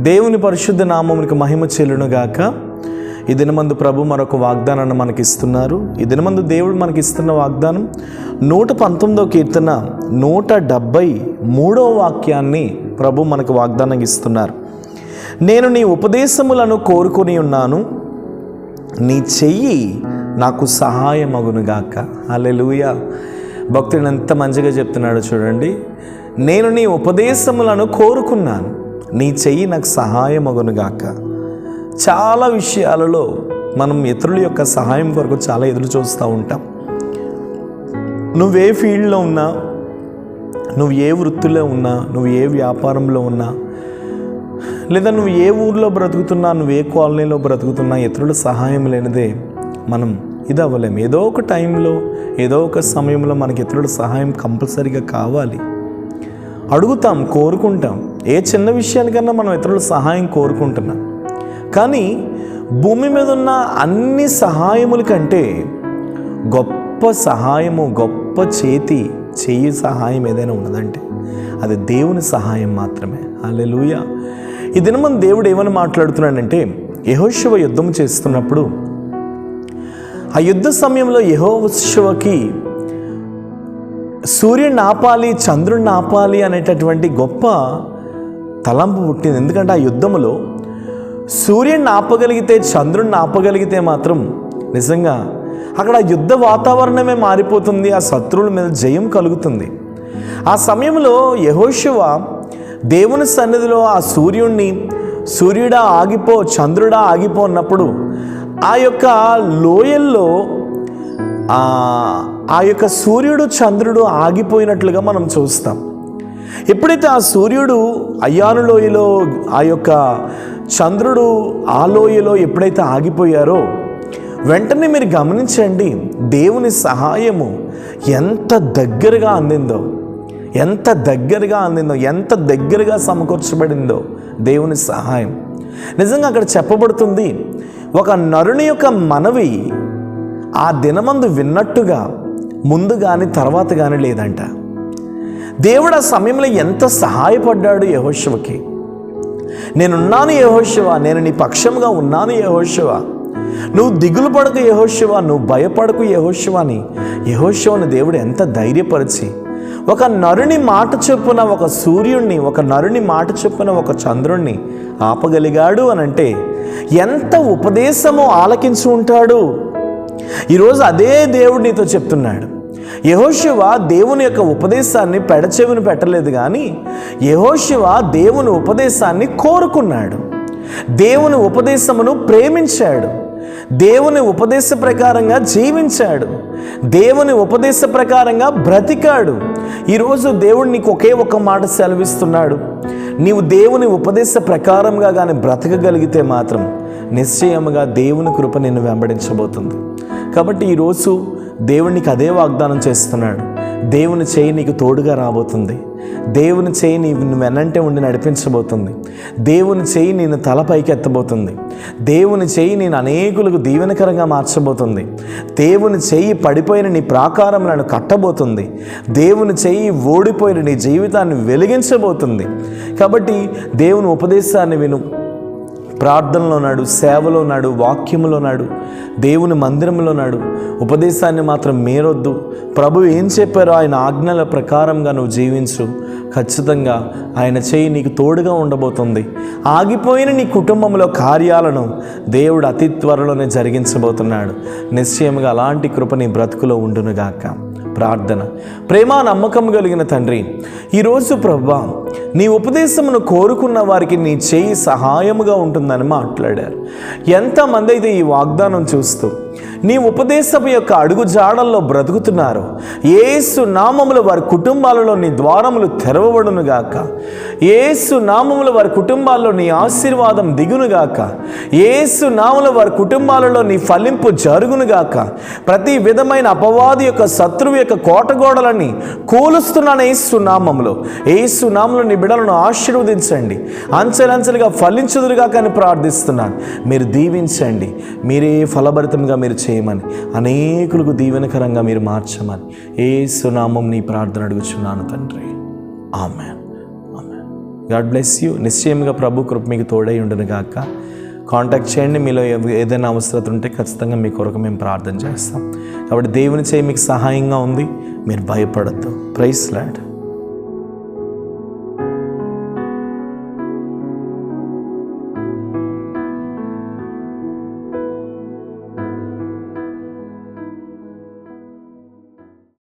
దేవుని పరిశుద్ధ నామమునికి మహిమ చెల్లునుగాక. ఈ దినమందు ప్రభు మరొక వాగ్దానాన్ని మనకి ఇస్తున్నారు. ఈ దినమందు దేవుడు మనకి ఇస్తున్న వాగ్దానం 119వ కీర్తన 173వ వాక్యాన్ని ప్రభు మనకు వాగ్దానం ఇస్తున్నారు. నేను నీ ఉపదేశములను కోరుకొని ఉన్నాను, నీ చెయ్యి నాకు సహాయమగునుగాక. హల్లెలూయా. భక్తుడు ఎంత మంచిగా చెప్తున్నాడో చూడండి. నేను నీ ఉపదేశములను కోరుకున్నాను, నీ చెయ్యి నాకు సహాయమగునుగాక. చాలా విషయాలలో మనం ఇతరుల యొక్క సహాయం కొరకు చాలా ఎదురు చూస్తూ ఉంటాం. నువ్వే ఫీల్డ్లో ఉన్నా, నువ్వు ఏ వృత్తిలో ఉన్నా, నువ్వు ఏ వ్యాపారంలో ఉన్నా, లేదా నువ్వు ఏ ఊర్లో బ్రతుకుతున్నా, నువ్వు ఏ కాలనీలో బ్రతుకుతున్నా, ఇతరుల సహాయం లేనిదే మనం ఇది అవ్వలేము. ఏదో ఒక టైంలో, ఏదో ఒక సమయంలో మనకి ఇతరుల సహాయం కంపల్సరీగా కావాలి. అడుగుతాం, కోరుకుంటాం. ఏ చిన్న విషయానికన్నా మనం ఇతరుల సహాయం కోరుకుంటున్నాం. కానీ భూమి మీద ఉన్న అన్ని సహాయముల కంటే గొప్ప సహాయము, గొప్ప చెయ్యి సహాయం ఏదైనా ఉన్నదంటే అది దేవుని సహాయం మాత్రమే. హల్లెలూయా. ఈ దినం దేవుడు ఏమని మాట్లాడుతున్నాడంటే, యెహోషువ యుద్ధం చేస్తున్నప్పుడు ఆ యుద్ధ సమయంలో యెహోషువకి సూర్యుడిని ఆపాలి, చంద్రుడిని ఆపాలి అనేటటువంటి గొప్ప తలంపు పుట్టింది. ఎందుకంటే ఆ యుద్ధములో సూర్యుడిని ఆపగలిగితే, చంద్రుడిని ఆపగలిగితే మాత్రం నిజంగా అక్కడ యుద్ధ వాతావరణమే మారిపోతుంది. ఆ శత్రువుల మీద జయం కలుగుతుంది. ఆ సమయంలో యెహోషువ దేవుని సన్నిధిలో ఆ సూర్యుడా ఆగిపో, చంద్రుడా ఆగిపో అన్నప్పుడు ఆ యొక్క లోయల్లో ఆ యొక్క సూర్యుడు చంద్రుడు ఆగిపోయినట్లుగా మనం చూస్తాం. ఎప్పుడైతే ఆ సూర్యుడు అయ్యాను లోయలో, ఆ యొక్క చంద్రుడు ఆ లోయలో ఎప్పుడైతే ఆగిపోయారో వెంటనే మీరు గమనించండి, దేవుని సహాయము ఎంత దగ్గరగా అందిందో, ఎంత దగ్గరగా సమకూర్చబడిందో దేవుని సహాయం. నిజంగా అక్కడ చెప్పబడుతుంది, ఒక నరుని యొక్క మనవి ఆ దినమందు విన్నట్టుగా ముందు కానీ తర్వాత కానీ లేదంట. దేవుడు ఆ సమయంలో ఎంత సహాయపడ్డాడు యెహోషువకి. నేనున్నాను యెహోషువ, నేను నీ పక్షంగా ఉన్నాను యెహోషువ, నువ్వు దిగులు పడకు యెహోషువ, నువ్వు భయపడకు యెహోషువ అని యెహోషువను దేవుడు ఎంత ధైర్యపరిచి, ఒక నరుని మాట చొప్పున ఒక సూర్యుడిని, ఒక నరుని మాట చొప్పున ఒక చంద్రుణ్ణి ఆపగలిగాడు అని అంటే ఎంత ఉపదేశమో ఆలకించి ఉంటాడు. ఈరోజు అదే దేవుడు నీతో చెప్తున్నాడు. యెహోషువ దేవుని యొక్క ఉపదేశాన్ని పెడచెవిని పెట్టలేదు, కానీ యెహోషువ దేవుని ఉపదేశాన్ని కోరుకున్నాడు, దేవుని ఉపదేశమును ప్రేమించాడు, దేవుని ఉపదేశ ప్రకారంగా జీవించాడు, దేవుని ఉపదేశ ప్రకారంగా బ్రతికాడు. ఈరోజు దేవుడు నీకు ఒకే ఒక మాట సెలవిస్తున్నాడు, నీవు దేవుని ఉపదేశ ప్రకారంగా కానీ బ్రతకగలిగితే మాత్రం నిశ్చయముగా దేవుని కృప నిన్ను వెంబడించబోతుంది. కాబట్టి ఈరోజు దేవుడు నీకు అదే వాగ్దానం చేస్తున్నాడు. దేవుని చేయి నీకు తోడుగా రాబోతుంది. దేవుని చేయి నువ్వు వెనంటే ఉండి నడిపించబోతుంది. దేవుని చేయి నేను తలపైకి ఎత్తబోతుంది. దేవుని చేయి నేను అనేకులకు దీవెనకరంగా మార్చబోతుంది. దేవుని చేయి పడిపోయిన నీ ప్రాకారములను కట్టబోతుంది. దేవుని చేయి ఓడిపోయిన నీ జీవితాన్ని వెలిగించబోతుంది. కాబట్టి దేవుని ఉపదేశాన్ని విను. ప్రార్థనలో నాడు, సేవలో నాడు, వాక్యములో నాడు, దేవుని మందిరంలో నాడు. ఉపదేశాన్ని మాత్రం మేరొద్దు. ప్రభు ఏం చెప్పారో ఆయన ఆజ్ఞల ప్రకారంగా నువ్వు జీవించు. ఖచ్చితంగా ఆయన చేయి నీకు తోడుగా ఉండబోతుంది. ఆగిపోయిన నీ కుటుంబంలో కార్యాలను దేవుడు అతి త్వరలోనే జరిగించబోతున్నాడు. నిశ్చయముగా అలాంటి కృప నీ బ్రతుకులో ఉండునుగాక. ప్రార్థన. ప్రేమ నమ్మకం కలిగిన తండ్రి, ఈరోజు ప్రభువా నీ ఉపదేశమును కోరుకున్న వారికి నీ చేయి సహాయముగా ఉంటుందని మాట్లాడారు. ఎంతమంది అయితే ఈ వాగ్దానం చూస్తూ నీ ఉపదేశం యొక్క అడుగు జాడల్లో బ్రతుకుతున్నారు, యేసు నామములో వారి కుటుంబాలలో నీ ద్వారములు తెరవబడునుగాక. యేసు నామములో వారి కుటుంబాల్లో నీ ఆశీర్వాదం దిగునుగాక. యేసు నామములో వారి కుటుంబాలలో నీ ఫలింపు జరుగునుగాక. ప్రతి విధమైన అపవాది యొక్క శత్రువు యొక్క కోటగోడలని కూలుస్తున్నాను యేసు నామములో. యేసు నామములో నీ బిడ్డలను ఆశీర్వదించండి, అంచెలంచెలుగా ఫలించుదురుగాక అని ప్రార్థిస్తున్నాను. మీరు దీవించండి, మీరే ఫలభరితంగా మీరు చేయమని, అనేకులకు దీవెనకరంగా మీరు మార్చమని యేసు నామం నీ ప్రార్థన అడుగుచున్నాను తండ్రి. ఆమేన్. God bless you. నిశ్చయంగా ప్రభు కృప మీకు తోడై ఉండును గాక. కాంటాక్ట్ చేయండి. మీలో ఏదైనా అవసరత ఉంటే ఖచ్చితంగా మీ కొరకు మేము ప్రార్థన చేస్తాం. కాబట్టి దేవుని చేయి మీకు సహాయంగా ఉంది, మీరు భయపడద్దు. Praise lord.